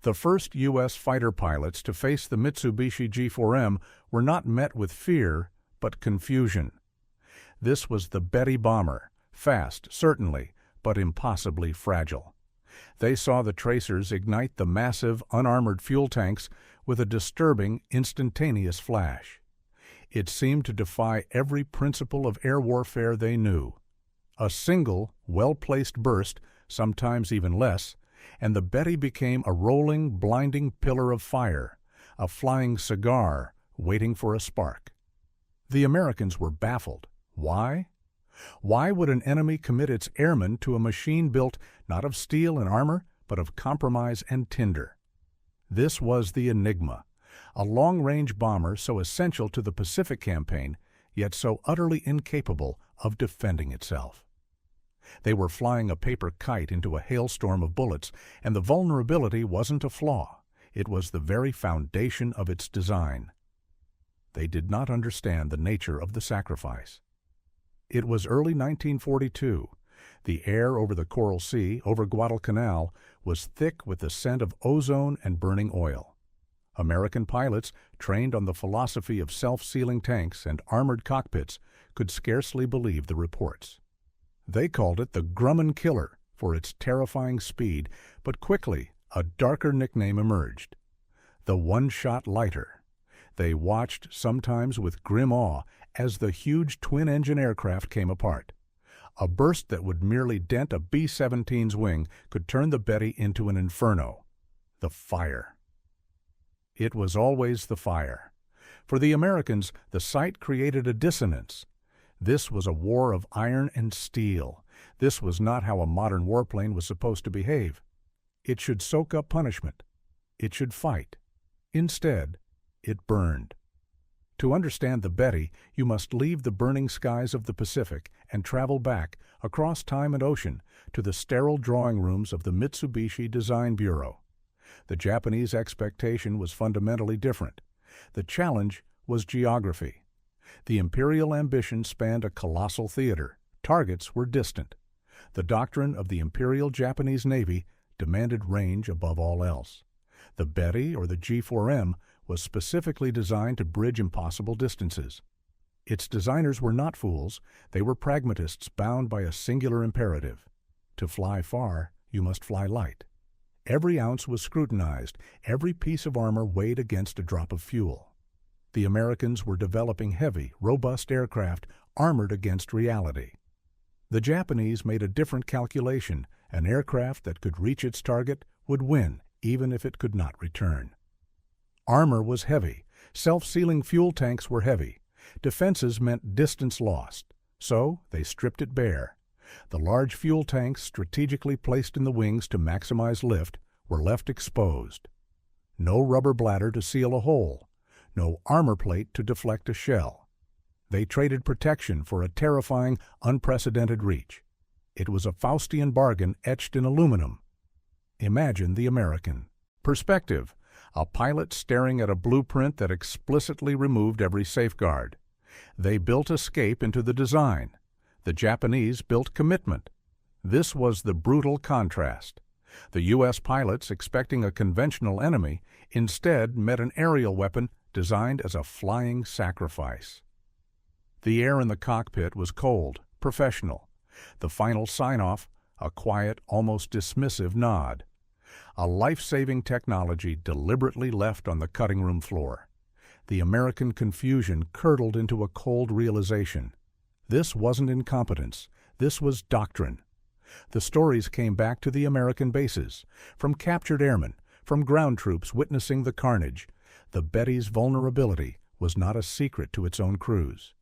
The first U.S. fighter pilots to face the Mitsubishi G4M were not met with fear, but confusion. This was the Betty bomber, fast, certainly, but impossibly fragile. They saw the tracers ignite the massive, unarmored fuel tanks with a disturbing, instantaneous flash. It seemed to defy every principle of air warfare they knew. A single, well-placed burst, sometimes even less, and the Betty became a rolling, blinding pillar of fire, a flying cigar waiting for a spark. The Americans were baffled. Why? Why would an enemy commit its airmen to a machine built not of steel and armor, but of compromise and tinder? This was the Enigma, a long-range bomber so essential to the Pacific Campaign, yet so utterly incapable of defending itself. They were flying a paper kite into a hailstorm of bullets, and the vulnerability wasn't a flaw. It was the very foundation of its design. They did not understand the nature of the sacrifice. It was early 1942. The air over the Coral Sea, over Guadalcanal, was thick with the scent of ozone and burning oil. American pilots, trained on the philosophy of self-sealing tanks and armored cockpits, could scarcely believe the reports. They called it the Grumman Killer for its terrifying speed, but quickly a darker nickname emerged: the one-shot lighter. They watched, sometimes with grim awe, as the huge twin-engine aircraft came apart. A burst that would merely dent a B-17's wing could turn the Betty into an inferno. The fire. It was always the fire. For the Americans, the sight created a dissonance. This was a war of iron and steel. This was not how a modern warplane was supposed to behave. It should soak up punishment. It should fight. Instead, it burned. To understand the Betty, you must leave the burning skies of the Pacific and travel back, across time and ocean, to the sterile drawing rooms of the Mitsubishi Design Bureau. The Japanese expectation was fundamentally different. The challenge was geography. The imperial ambition spanned a colossal theater. Targets were distant. The doctrine of the Imperial Japanese Navy demanded range above all else. The Betty, or the G4M, was specifically designed to bridge impossible distances. Its designers were not fools. They were pragmatists bound by a singular imperative. To fly far, you must fly light. Every ounce was scrutinized, every piece of armor weighed against a drop of fuel. The Americans were developing heavy, robust aircraft armored against reality. The Japanese made a different calculation. An aircraft that could reach its target would win, even if it could not return. Armor was heavy. Self-sealing fuel tanks were heavy. Defenses meant distance lost. So they stripped it bare. The large fuel tanks, strategically placed in the wings to maximize lift, were left exposed. No rubber bladder to seal a hole. No armor plate to deflect a shell. They traded protection for a terrifying, unprecedented reach. It was a Faustian bargain etched in aluminum. Imagine the American. Perspective: a pilot staring at a blueprint that explicitly removed every safeguard. They built escape into the design. The Japanese built commitment. This was the brutal contrast. The U.S. pilots, expecting a conventional enemy, instead met an aerial weapon designed as a flying sacrifice. The air in the cockpit was cold, professional. The final sign-off, a quiet, almost dismissive nod. A life-saving technology deliberately left on the cutting room floor. The American confusion curdled into a cold realization. This wasn't incompetence. This was doctrine. The stories came back to the American bases, from captured airmen, from ground troops witnessing the carnage. The Betty's vulnerability was not a secret to its own crews.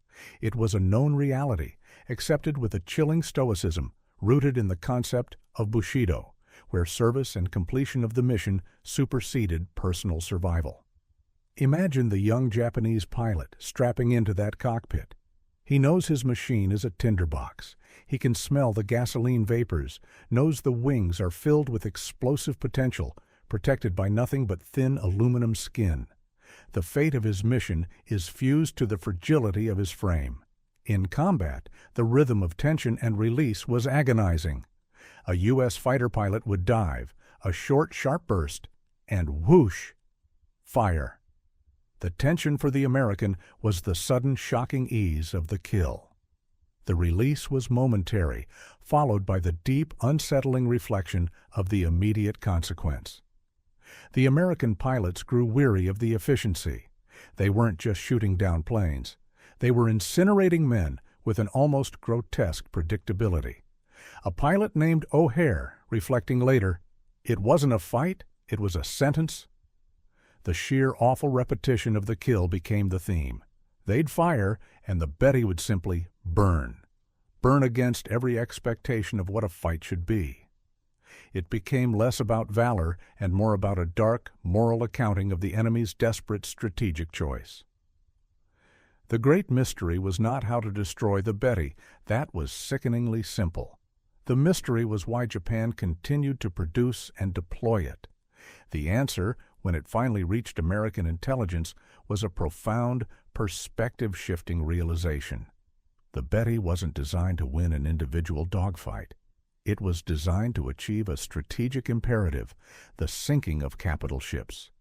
It was a known reality, accepted with a chilling stoicism, rooted in the concept of Bushido, where service and completion of the mission superseded personal survival. Imagine the young Japanese pilot strapping into that cockpit. He knows his machine is a tinderbox. He can smell the gasoline vapors, knows the wings are filled with explosive potential, protected by nothing but thin aluminum skin. The fate of his mission is fused to the fragility of his frame. In combat, the rhythm of tension and release was agonizing. A U.S. fighter pilot would dive, a short, sharp burst, and whoosh! Fire. The tension for the American was the sudden shocking ease of the kill. The release was momentary, followed by the deep, unsettling reflection of the immediate consequence. The American pilots grew weary of the efficiency. They weren't just shooting down planes. They were incinerating men with an almost grotesque predictability. A pilot named O'Hare, reflecting later, "It wasn't a fight, it was a sentence." The sheer awful repetition of the kill became the theme. They'd fire, and the Betty would simply burn. Burn against every expectation of what a fight should be. It became less about valor and more about a dark, moral accounting of the enemy's desperate strategic choice. The great mystery was not how to destroy the Betty. That was sickeningly simple. The mystery was why Japan continued to produce and deploy it. The answer, when it finally reached American intelligence, was a profound, perspective-shifting realization. The Betty wasn't designed to win an individual dogfight. It was designed to achieve a strategic imperative, the sinking of capital ships.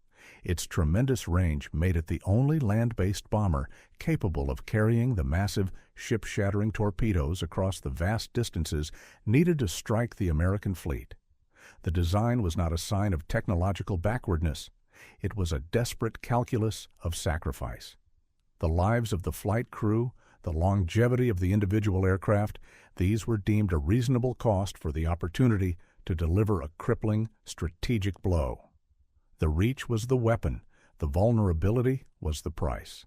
Its tremendous range made it the only land-based bomber capable of carrying the massive, ship-shattering torpedoes across the vast distances needed to strike the American fleet. The design was not a sign of technological backwardness. It was a desperate calculus of sacrifice. The lives of the flight crew, the longevity of the individual aircraft, these were deemed a reasonable cost for the opportunity to deliver a crippling, strategic blow. The reach was the weapon, the vulnerability was the price.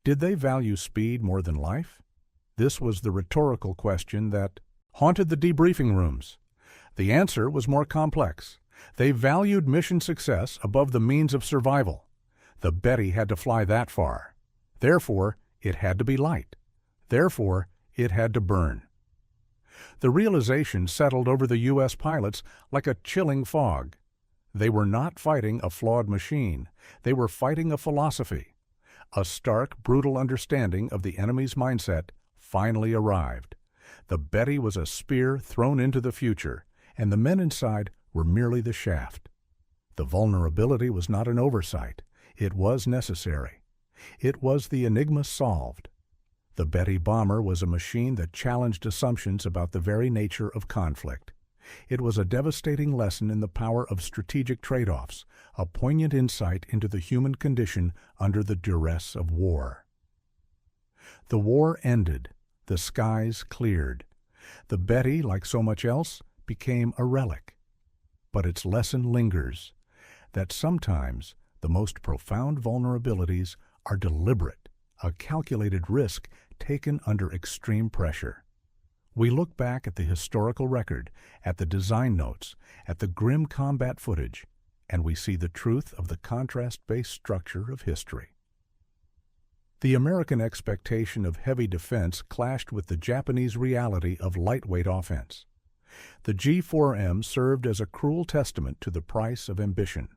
Did they value speed more than life? This was the rhetorical question that haunted the debriefing rooms. The answer was more complex. They valued mission success above the means of survival. The Betty had to fly that far. Therefore, it had to be light. Therefore, it had to burn. The realization settled over the U.S. pilots like a chilling fog. They were not fighting a flawed machine. They were fighting a philosophy. A stark, brutal understanding of the enemy's mindset finally arrived. The Betty was a spear thrown into the future, and the men inside were merely the shaft. The vulnerability was not an oversight. It was necessary. It was the enigma solved. The Betty bomber was a machine that challenged assumptions about the very nature of conflict. It was a devastating lesson in the power of strategic trade-offs, a poignant insight into the human condition under the duress of war. The war ended. The skies cleared. The Betty, like so much else, became a relic. But its lesson lingers, that sometimes the most profound vulnerabilities are deliberate, a calculated risk taken under extreme pressure. We look back at the historical record, at the design notes, at the grim combat footage, and we see the truth of the contrast-based structure of history. The American expectation of heavy defense clashed with the Japanese reality of lightweight offense. The G4M served as a cruel testament to the price of ambition.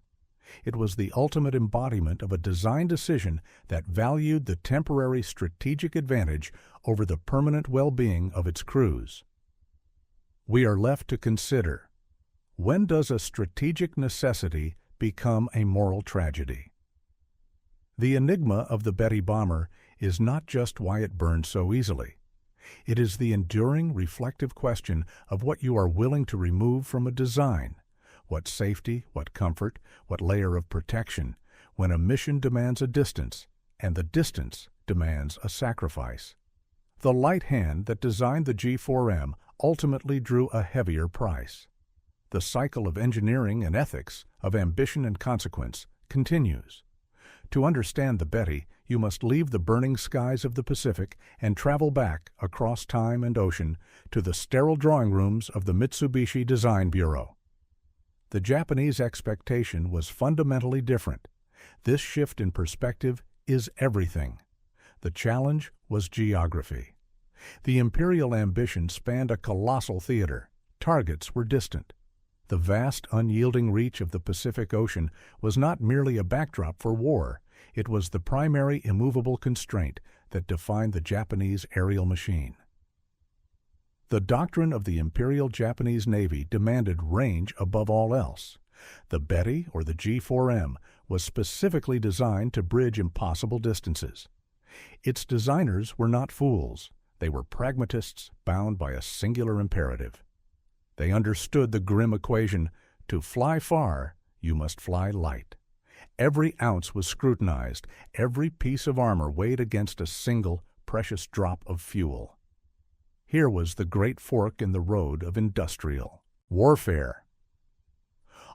It was the ultimate embodiment of a design decision that valued the temporary strategic advantage over the permanent well-being of its crews. We are left to consider, when does a strategic necessity become a moral tragedy? The enigma of the Betty bomber is not just why it burned so easily. It is the enduring, reflective question of what you are willing to remove from a design. What safety, what comfort, what layer of protection, when a mission demands a distance, and the distance demands a sacrifice. The light hand that designed the G4M ultimately drew a heavier price. The cycle of engineering and ethics, of ambition and consequence, continues. To understand the Betty, you must leave the burning skies of the Pacific and travel back across time and ocean to the sterile drawing rooms of the Mitsubishi Design Bureau. The Japanese expectation was fundamentally different. This shift in perspective is everything. The challenge was geography. The imperial ambition spanned a colossal theater. Targets were distant. The vast, unyielding reach of the Pacific Ocean was not merely a backdrop for war. It was the primary immovable constraint that defined the Japanese aerial machine. The doctrine of the Imperial Japanese Navy demanded range above all else. The Betty, or the G4M, was specifically designed to bridge impossible distances. Its designers were not fools. They were pragmatists bound by a singular imperative. They understood the grim equation: to fly far, you must fly light. Every ounce was scrutinized, every piece of armor weighed against a single, precious drop of fuel. Here was the great fork in the road of industrial warfare.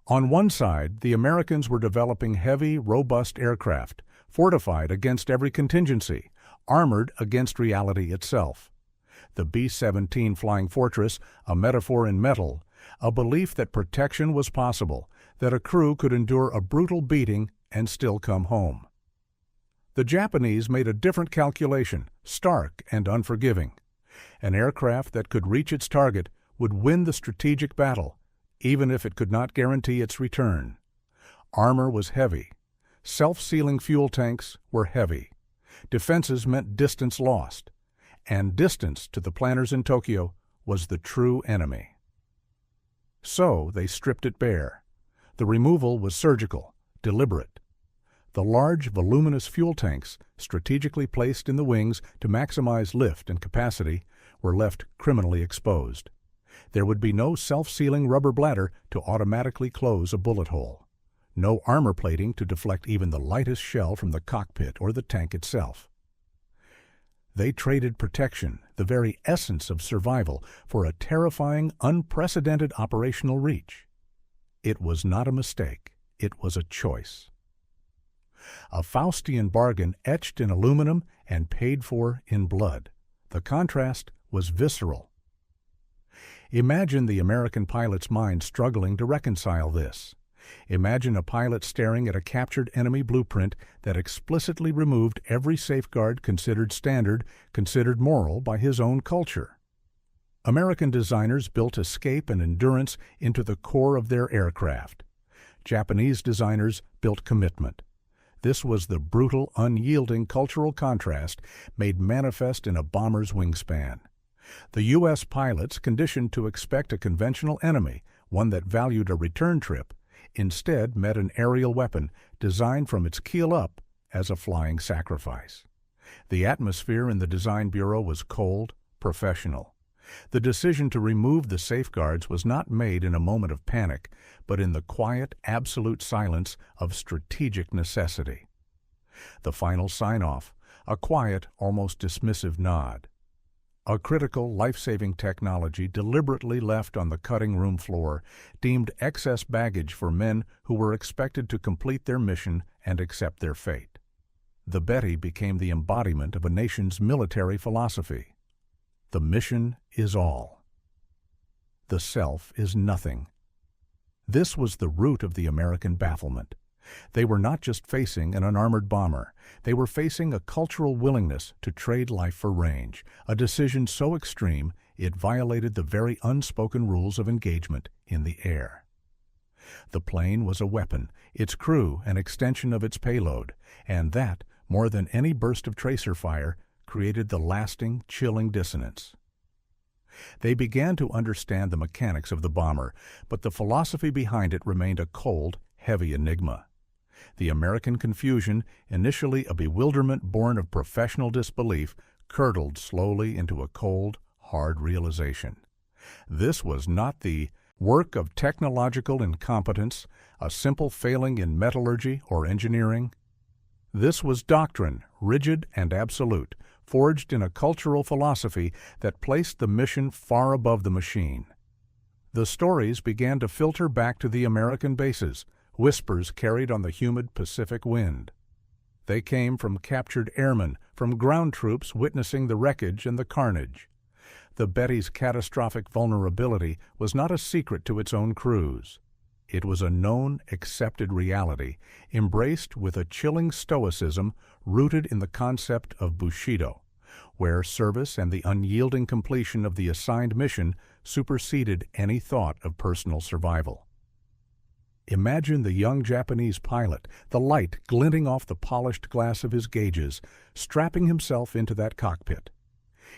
On one side, the Americans were developing heavy, robust aircraft, fortified against every contingency, armored against reality itself. The B-17 Flying Fortress, a metaphor in metal, a belief that protection was possible, that a crew could endure a brutal beating and still come home. The Japanese made a different calculation, stark and unforgiving. An aircraft that could reach its target would win the strategic battle, even if it could not guarantee its return. Armor was heavy. Self-sealing fuel tanks were heavy. Defenses meant distance lost. And distance, to the planners in Tokyo, was the true enemy. So they stripped it bare. The removal was surgical, deliberate. The large, voluminous fuel tanks, strategically placed in the wings to maximize lift and capacity, were left criminally exposed. There would be no self-sealing rubber bladder to automatically close a bullet hole. No armor plating to deflect even the lightest shell from the cockpit or the tank itself. They traded protection, the very essence of survival, for a terrifying, unprecedented operational reach. It was not a mistake. It was a choice. A Faustian bargain etched in aluminum and paid for in blood. The contrast was visceral. Imagine the American pilot's mind struggling to reconcile this. Imagine a pilot staring at a captured enemy blueprint that explicitly removed every safeguard considered standard, considered moral by his own culture. American designers built escape and endurance into the core of their aircraft. Japanese designers built commitment. This was the brutal, unyielding cultural contrast made manifest in a bomber's wingspan. The U.S. pilots, conditioned to expect a conventional enemy, one that valued a return trip, instead met an aerial weapon designed from its keel up as a flying sacrifice. The atmosphere in the design bureau was cold, professional. The decision to remove the safeguards was not made in a moment of panic, but in the quiet, absolute silence of strategic necessity. The final sign-off, a quiet, almost dismissive nod. A critical, life-saving technology deliberately left on the cutting room floor, deemed excess baggage for men who were expected to complete their mission and accept their fate. The Betty became the embodiment of a nation's military philosophy. The mission is all. The self is nothing. This was the root of the American bafflement. They were not just facing an unarmored bomber. They were facing a cultural willingness to trade life for range, a decision so extreme it violated the very unspoken rules of engagement in the air. The plane was a weapon, its crew an extension of its payload, and that, more than any burst of tracer fire, created the lasting, chilling dissonance. They began to understand the mechanics of the bomber, but the philosophy behind it remained a cold, heavy enigma. The American confusion, initially a bewilderment born of professional disbelief, curdled slowly into a cold, hard realization. This was not the work of technological incompetence, a simple failing in metallurgy or engineering. This was doctrine, rigid and absolute, forged in a cultural philosophy that placed the mission far above the machine. The stories began to filter back to the American bases, whispers carried on the humid Pacific wind. They came from captured airmen, from ground troops witnessing the wreckage and the carnage. The Betty's catastrophic vulnerability was not a secret to its own crews. It was a known, accepted reality, embraced with a chilling stoicism rooted in the concept of Bushido, where service and the unyielding completion of the assigned mission superseded any thought of personal survival. Imagine the young Japanese pilot, the light glinting off the polished glass of his gauges, strapping himself into that cockpit.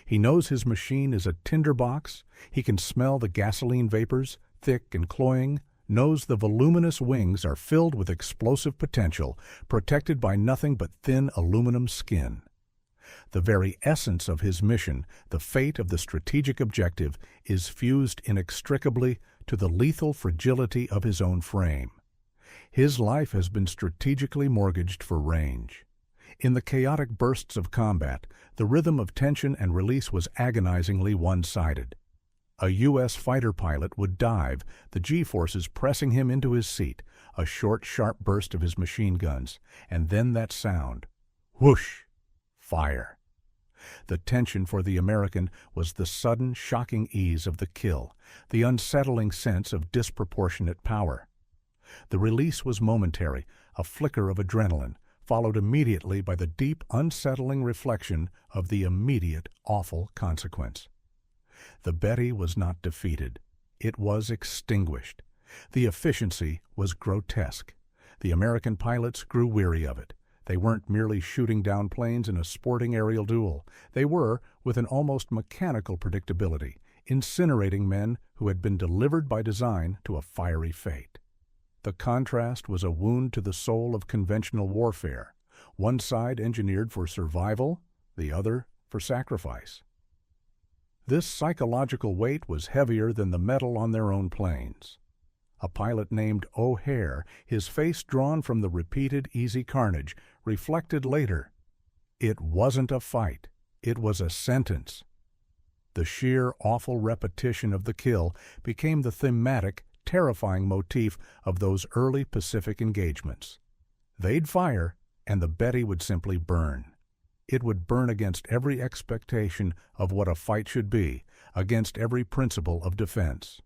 He knows his machine is a tinderbox. He can smell the gasoline vapors, thick and cloying, knows the voluminous wings are filled with explosive potential, protected by nothing but thin aluminum skin. The very essence of his mission, the fate of the strategic objective, is fused inextricably to the lethal fragility of his own frame. His life has been strategically mortgaged for range. In the chaotic bursts of combat, the rhythm of tension and release was agonizingly one-sided. A U.S. fighter pilot would dive, the G-forces pressing him into his seat, a short, sharp burst of his machine guns, and then that sound. Whoosh! Fire. The tension for the American was the sudden, shocking ease of the kill, the unsettling sense of disproportionate power. The release was momentary, a flicker of adrenaline, followed immediately by the deep, unsettling reflection of the immediate, awful consequence. The Betty was not defeated. It was extinguished. The efficiency was grotesque. The American pilots grew weary of it. They weren't merely shooting down planes in a sporting aerial duel. They were, with an almost mechanical predictability, incinerating men who had been delivered by design to a fiery fate. The contrast was a wound to the soul of conventional warfare, one side engineered for survival, the other for sacrifice. This psychological weight was heavier than the metal on their own planes. A pilot named O'Hare, his face drawn from the repeated easy carnage, reflected later, "It wasn't a fight, it was a sentence." The sheer, awful repetition of the kill became the thematic, terrifying motif of those early Pacific engagements. They'd fire, and the Betty would simply burn. It would burn against every expectation of what a fight should be, against every principle of defense.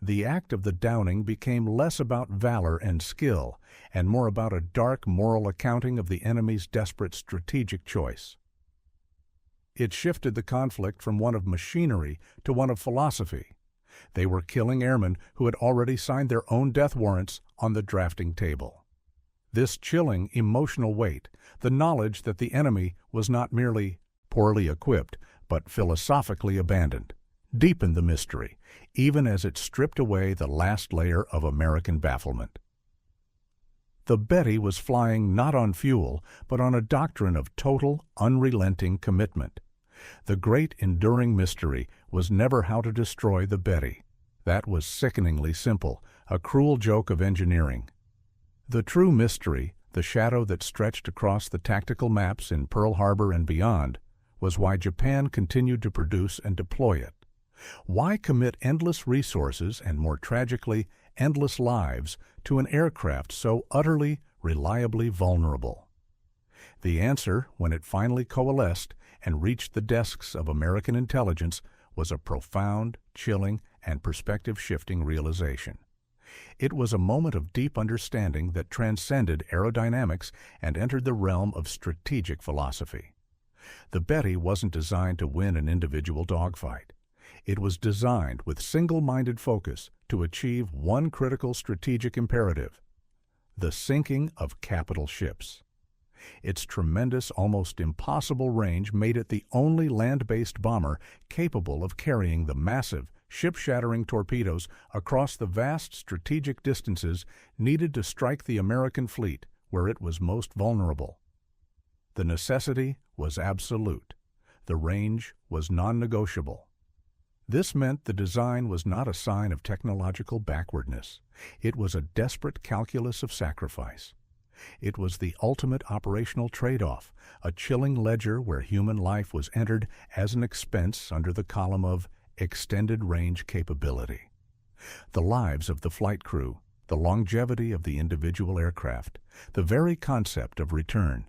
The act of the downing became less about valor and skill, and more about a dark moral accounting of the enemy's desperate strategic choice. It shifted the conflict from one of machinery to one of philosophy. They were killing airmen who had already signed their own death warrants on the drafting table. This chilling emotional weight, the knowledge that the enemy was not merely poorly equipped, but philosophically abandoned, deepened the mystery, even as it stripped away the last layer of American bafflement. The Betty was flying not on fuel, but on a doctrine of total, unrelenting commitment. The great enduring mystery was never how to destroy the Betty. That was sickeningly simple, a cruel joke of engineering. The true mystery, the shadow that stretched across the tactical maps in Pearl Harbor and beyond, was why Japan continued to produce and deploy it. Why commit endless resources and, more tragically, endless lives to an aircraft so utterly, reliably vulnerable? The answer, when it finally coalesced and reached the desks of American intelligence, was a profound, chilling, and perspective-shifting realization. It was a moment of deep understanding that transcended aerodynamics and entered the realm of strategic philosophy. The Betty wasn't designed to win an individual dogfight. It was designed with single-minded focus to achieve one critical strategic imperative: the sinking of capital ships. Its tremendous, almost impossible range made it the only land-based bomber capable of carrying the massive, ship-shattering torpedoes across the vast strategic distances needed to strike the American fleet where it was most vulnerable. The necessity was absolute. The range was non-negotiable. This meant the design was not a sign of technological backwardness. It was a desperate calculus of sacrifice. It was the ultimate operational trade-off, a chilling ledger where human life was entered as an expense under the column of extended range capability. The lives of the flight crew, the longevity of the individual aircraft, the very concept of return.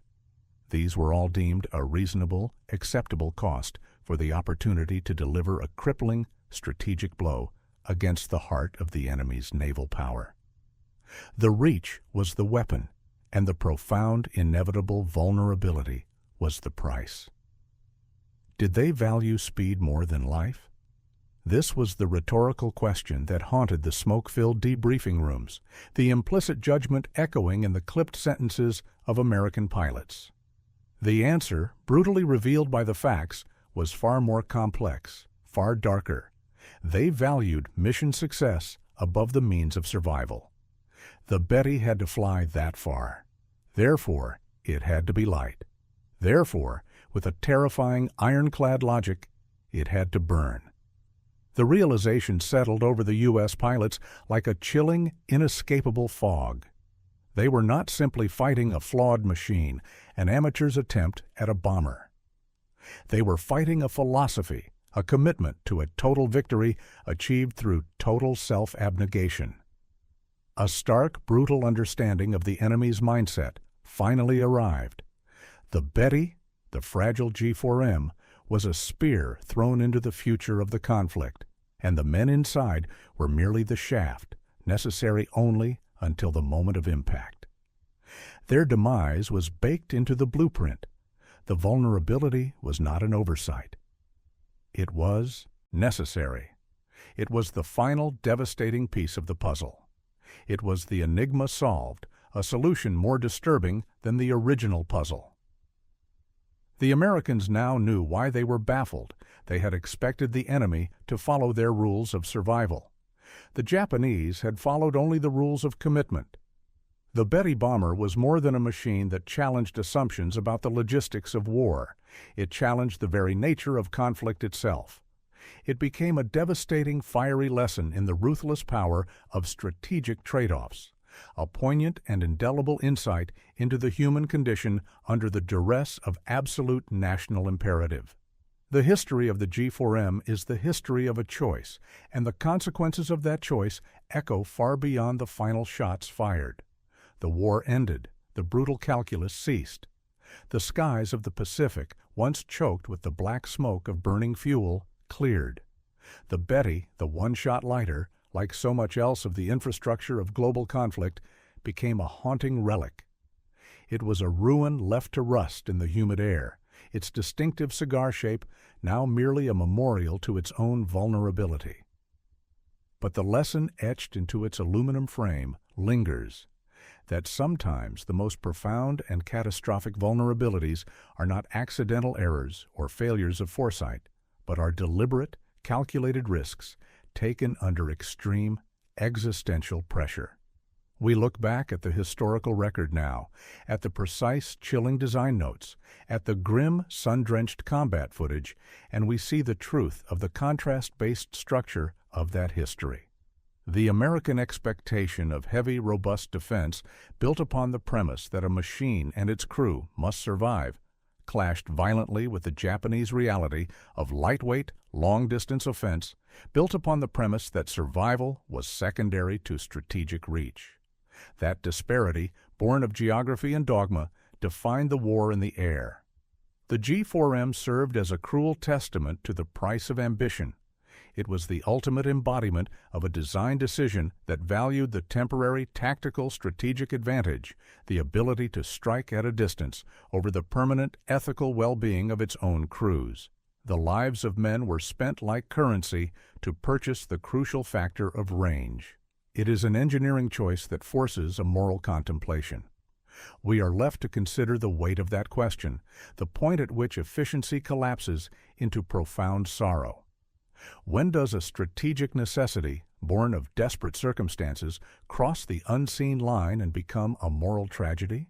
These were all deemed a reasonable, acceptable cost for the opportunity to deliver a crippling, strategic blow against the heart of the enemy's naval power. The reach was the weapon, and the profound, inevitable vulnerability was the price. Did they value speed more than life? This was the rhetorical question that haunted the smoke-filled debriefing rooms, the implicit judgment echoing in the clipped sentences of American pilots. The answer, brutally revealed by the facts, was far more complex, far darker. They valued mission success above the means of survival. The Betty had to fly that far. Therefore, it had to be light. Therefore, with a terrifying ironclad logic, it had to burn. The realization settled over the U.S. pilots like a chilling, inescapable fog. They were not simply fighting a flawed machine, an amateur's attempt at a bomber. They were fighting a philosophy, a commitment to a total victory achieved through total self-abnegation. A stark, brutal understanding of the enemy's mindset finally arrived. The Betty, the fragile G4M, was a spear thrown into the future of the conflict, and the men inside were merely the shaft, necessary only until the moment of impact. Their demise was baked into the blueprint. The vulnerability was not an oversight. It was necessary. It was the final devastating piece of the puzzle. It was the enigma solved, a solution more disturbing than the original puzzle. The Americans now knew why they were baffled. They had expected the enemy to follow their rules of survival. The Japanese had followed only the rules of commitment. The Betty bomber was more than a machine that challenged assumptions about the logistics of war. It challenged the very nature of conflict itself. It became a devastating, fiery lesson in the ruthless power of strategic trade-offs, a poignant and indelible insight into the human condition under the duress of absolute national imperative. The history of the G4M is the history of a choice, and the consequences of that choice echo far beyond the final shots fired. The war ended. The brutal calculus ceased. The skies of the Pacific, once choked with the black smoke of burning fuel, cleared. The Betty, the one-shot lighter, like so much else of the infrastructure of global conflict, became a haunting relic. It was a ruin left to rust in the humid air, its distinctive cigar shape now merely a memorial to its own vulnerability. But the lesson etched into its aluminum frame lingers, that sometimes the most profound and catastrophic vulnerabilities are not accidental errors or failures of foresight, but are deliberate, calculated risks taken under extreme existential pressure. We look back at the historical record now, at the precise, chilling design notes, at the grim, sun-drenched combat footage, and we see the truth of the contrast-based structure of that history. The American expectation of heavy, robust defense, built upon the premise that a machine and its crew must survive, clashed violently with the Japanese reality of lightweight, long-distance offense, built upon the premise that survival was secondary to strategic reach. That disparity, born of geography and dogma, defined the war in the air. The G4M served as a cruel testament to the price of ambition. It was the ultimate embodiment of a design decision that valued the temporary tactical strategic advantage, the ability to strike at a distance, over the permanent ethical well-being of its own crews. The lives of men were spent like currency to purchase the crucial factor of range. It is an engineering choice that forces a moral contemplation. We are left to consider the weight of that question, the point at which efficiency collapses into profound sorrow. When does a strategic necessity, born of desperate circumstances, cross the unseen line and become a moral tragedy?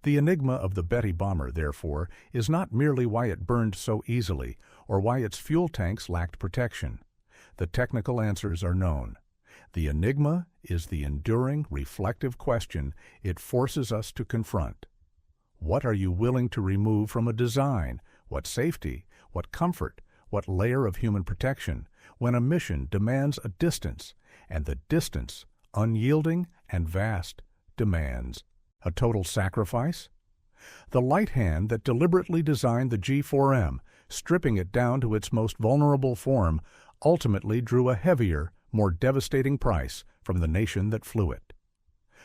The enigma of the Betty bomber, therefore, is not merely why it burned so easily or why its fuel tanks lacked protection. The technical answers are known. The enigma is the enduring, reflective question it forces us to confront. What are you willing to remove from a design? What safety? What comfort? What layer of human protection, when a mission demands a distance, and the distance, unyielding and vast, demands a total sacrifice? The light hand that deliberately designed the G4M, stripping it down to its most vulnerable form, ultimately drew a heavier, more devastating price from the nation that flew it.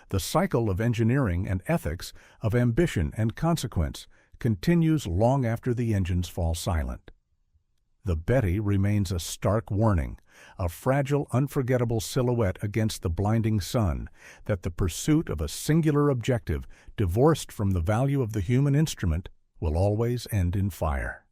The cycle of engineering and ethics, of ambition and consequence, continues long after the engines fall silent. The Betty remains a stark warning, a fragile, unforgettable silhouette against the blinding sun, that the pursuit of a singular objective, divorced from the value of the human instrument, will always end in fire.